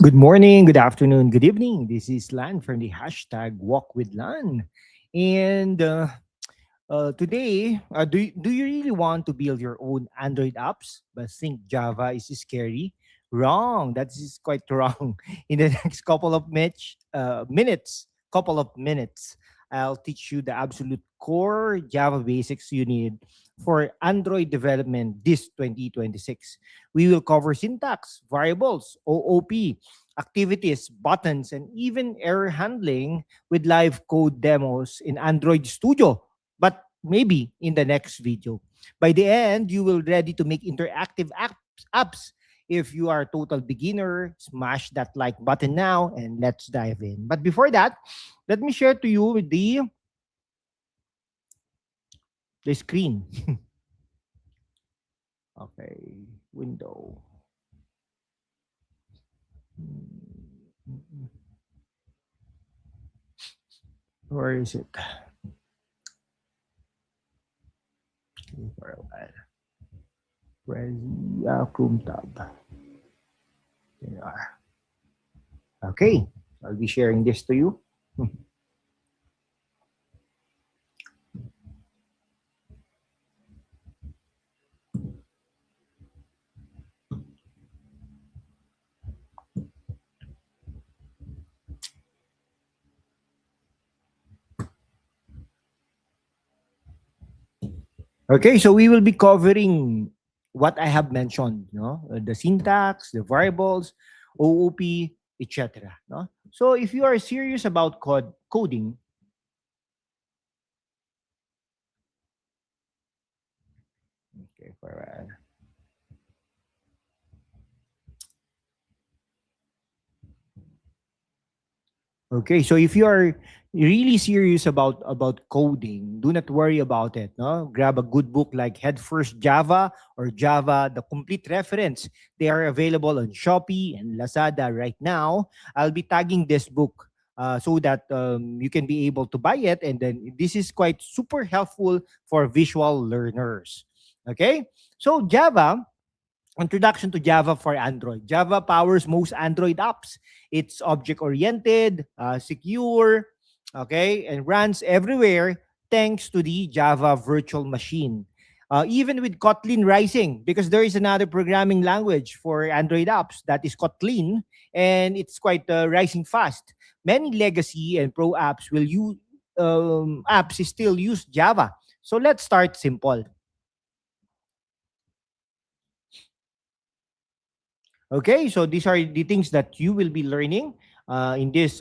Good morning, good afternoon, good evening. This is Lan from the hashtag Walk with Lan. And today, do you really want to build your own Android apps but think Java is scary? Wrong. That is quite wrong. In the next couple of minutes, I'll teach you the absolute core Java basics you need for Android development this 2026. We will cover syntax, variables, OOP, activities, buttons, and even error handling with live code demos in Android Studio, but maybe in the next video. By the end, you will ready to make interactive apps. If you are a total beginner, smash that like button now and let's dive in. But before that, let me share to you the screen. Okay, window. Where is it? For a while. Resi Chrome tab. There you are. Okay, I'll be sharing this to you. Okay, so we will be covering what I have mentioned, the syntax, the variables, OOP, etc. No? So if you are serious about coding, okay, for a while. Okay, so if you are really serious about coding, do not worry about it. No, grab a good book like Head First Java or Java: The Complete Reference. They are available on Shopee and Lazada right now. I'll be tagging this book so that you can be able to buy it, and then this is quite super helpful for visual learners. Okay, so Java. Introduction to Java for Android. Java powers most Android apps. It's object-oriented, secure, okay, and runs everywhere thanks to the Java virtual machine. Even with Kotlin Rising, because there is another programming language for Android apps that is Kotlin, and it's quite rising fast. Many legacy and pro apps will use apps still use Java. So let's start simple. Okay, so these are the things that you will be learning in this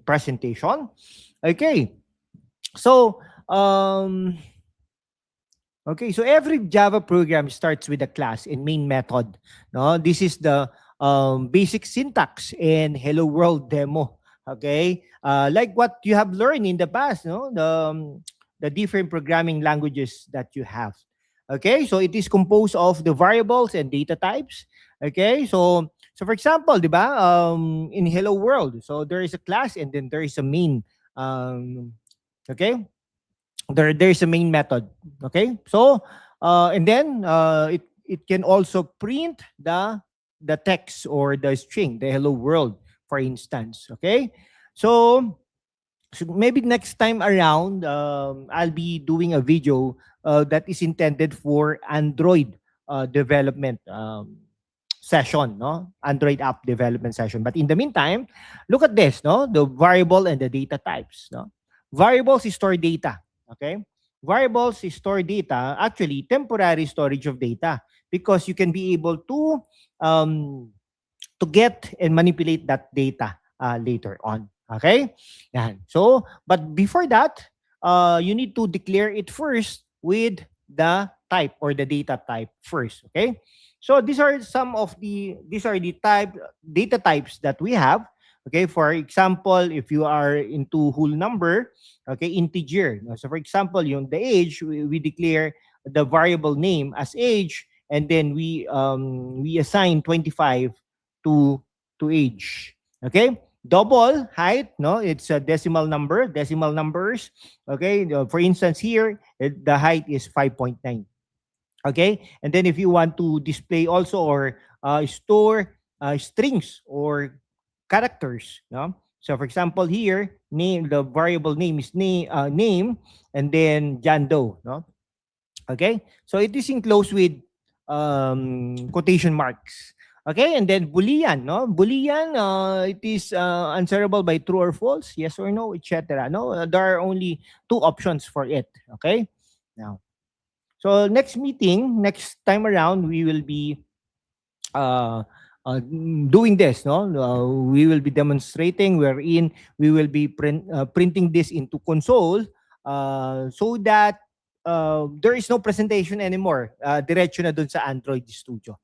presentation. Okay, so so every Java program starts with a class and main method. No, this is the basic syntax and Hello World demo. Okay, like what you have learned in the past. No, the different programming languages that you have. Okay, so it is composed of the variables and data types. Okay, so for example, di ba, in Hello World, so there is a class and then there is a main. Okay, there is a main method. Okay, so and then it can also print the text or the string, the hello world, for instance. Okay, so maybe next time around, I'll be doing a video that is intended for Android development session, no? Android app development session. But in the meantime, look at this, no? The variable and the data types, no? Variables store data, okay? Variables store data, actually temporary storage of data, because you can be able um, to get and manipulate that data later on. Okay? Yan. So, but before that, you need to declare it first with the type or the data type first. Okay? So these are the data types that we have. Okay, for example, if you are into whole number, okay, integer. So for example, the age, we declare the variable name as age, and then we assign 25 to age. Okay, double height, no, it's a decimal number, decimal numbers. Okay, for instance here, the height is 5.9. Okay, and then if you want to display also or store strings or characters, no? So for example, here, name, the variable name is name, and then John Doe, no? Okay, so it is enclosed with quotation marks. Okay, and then Boolean, no? Boolean, it is answerable by true or false, yes or no, etc. No, there are only two options for it. Okay, now, so next time around, we will be uh, doing this. No, we will be demonstrating wherein we will be printing this into console, so that there is no presentation anymore. Diretso na dun sa Android Studio.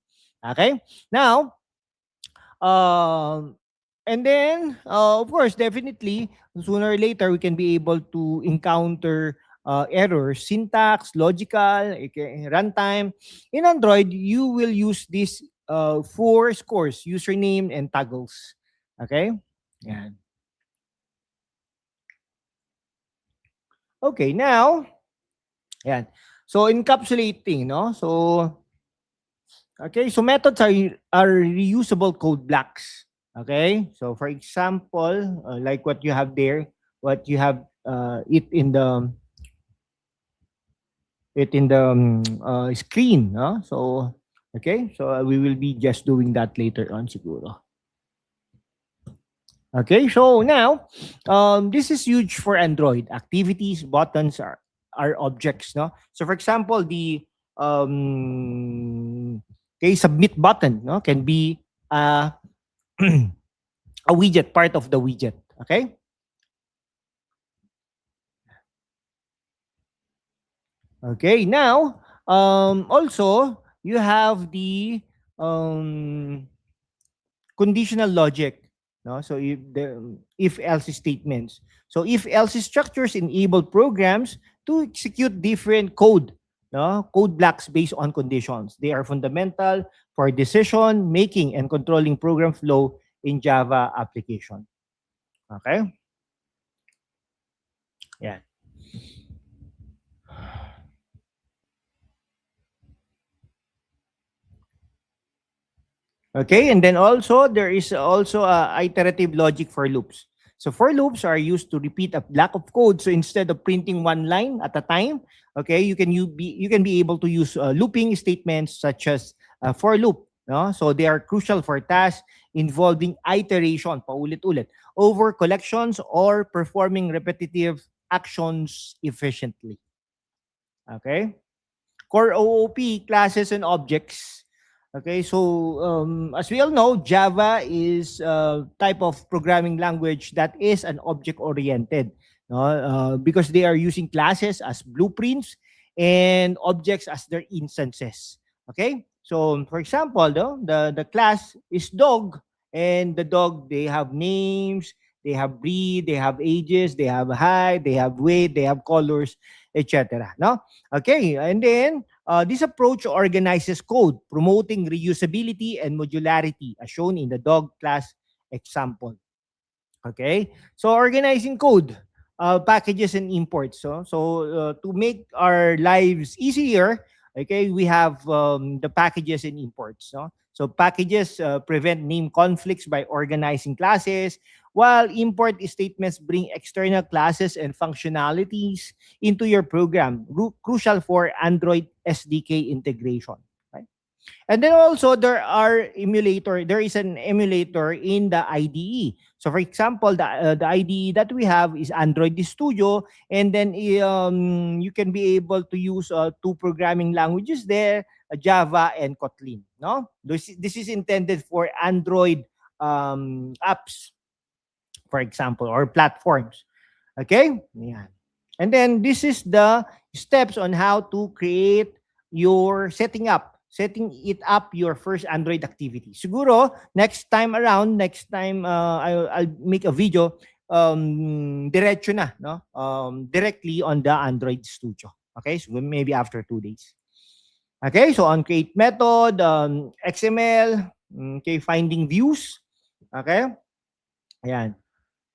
Okay? Now, um, and then, of course, definitely, sooner or later, we can be able to encounter errors, syntax, logical, okay, runtime. In Android, you will use these four scores, username and toggles. Okay? Yeah. Okay, now, yan. So, encapsulating, no? So, okay, so methods are reusable code blocks. Okay, so for example, like what you have there, what you have it in the screen. No? So okay, so we will be just doing that later on, siguro. Okay, so now this is huge for Android. Activities, buttons are objects. No, so for example, the submit button, no, can be a widget, part of the widget. Okay. Okay. Now, also you have the um, conditional logic. No, so if else statements. So if else structures enable programs to execute different code. No, code blocks based on conditions. They are fundamental for decision making and controlling program flow in Java application. Okay. Yeah. Okay, and then also there is also a iterative logic for loops. So for loops are used to repeat a block of code. So instead of printing one line at a time, okay, you can be able to use looping statements such as for loop. No? So they are crucial for tasks involving iteration, paulit-ulit, over collections or performing repetitive actions efficiently. Okay. Core OOP, classes and objects. Okay, so as we all know, Java is a type of programming language that is an object-oriented, no? Because they are using classes as blueprints and objects as their instances. Okay, so for example, the class is dog, and the dog, they have names, they have breed, they have ages, they have height, they have weight, they have colors, etc. No, okay, and then this approach organizes code, promoting reusability and modularity, as shown in the dog class example. Okay, so organizing code, packages and imports. So to make our lives easier, okay, we have the packages and imports. No? So packages prevent name conflicts by organizing classes, while import statements bring external classes and functionalities into your program, crucial for Android SDK integration. Right? And then also there is an emulator in the IDE. So for example, the IDE that we have is Android Studio, and then you can be able to use two programming languages there, Java and Kotlin. No, this is intended for Android apps, for example, or platforms. Okay, yeah. And then this is the steps on how to create your setting it up your first Android activity. Siguro next time I'll make a video diretso na, no? Directly on the Android Studio. Okay, so maybe after 2 days. Okay, so on create method, XML, okay, finding views. Okay, ayan.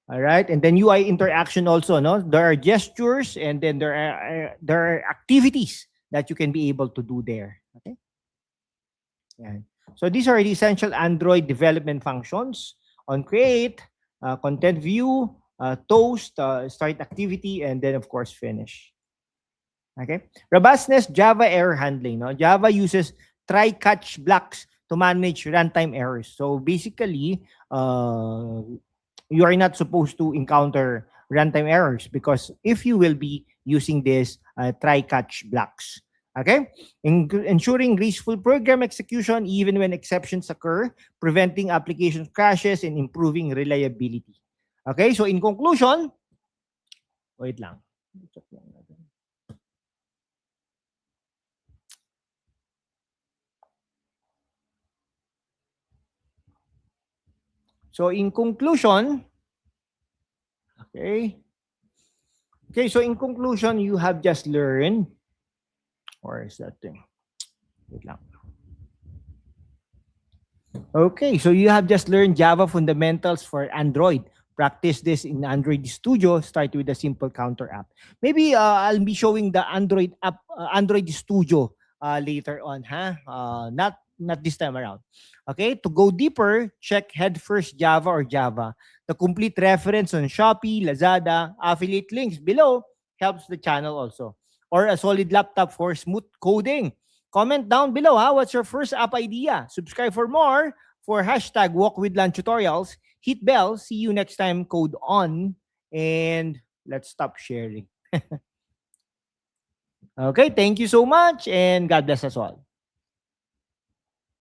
All right, and then UI interaction also. No, there are gestures, and then there are activities that you can be able to do there. Okay, yeah. So these are the essential Android development functions. on create, content view, toast, start activity, and then of course finish. Okay. Robustness, Java error handling. No? Java uses try-catch blocks to manage runtime errors. So basically, you are not supposed to encounter runtime errors because if you will be using this try-catch blocks. Okay. Ensuring graceful program execution even when exceptions occur, preventing application crashes, and improving reliability. Okay. So in conclusion, wait lang. So in conclusion, okay. Okay, so in conclusion, you have just learned, or is that thing? Wait lang. Okay, so you have just learned Java fundamentals for Android. Practice this in Android Studio. Start with a simple counter app. Maybe I'll be showing the Android app, Android Studio later on, huh? Not this time around. Okay, to go deeper, check Headfirst Java or Java. The complete reference on Shopee, Lazada, affiliate links below helps the channel also. Or a solid laptop for smooth coding. Comment down below, what's your first app idea? Subscribe for more for hashtag Walk with Land tutorials. Hit bell. See you next time. Code on. And let's stop sharing. Okay, thank you so much and God bless us all.